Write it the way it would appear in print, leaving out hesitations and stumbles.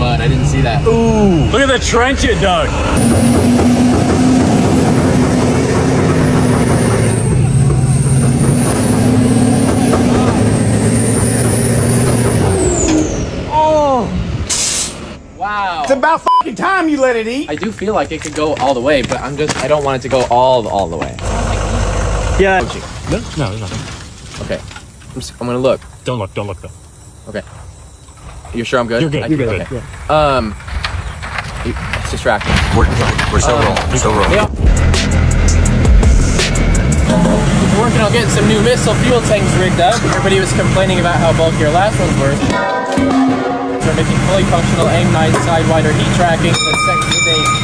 mud. I didn't see that. Ooh. Look at the trench it dug. Wow. It's about fucking time you let it eat. I do feel like it could go all the way, but I don't want it to go all the way. Yeah. No, there's nothing. Okay. I'm gonna look. Don't look though. Okay. You're sure I'm good? You're good. You're good. Okay. Yeah. It's distracting. We're still rolling. Still rolling. Yeah. We're working on getting some new missile fuel tanks rigged up. Everybody was complaining about how bulky our last ones were. So we're making fully functional AIM-9 sidewinder heat tracking that's set to date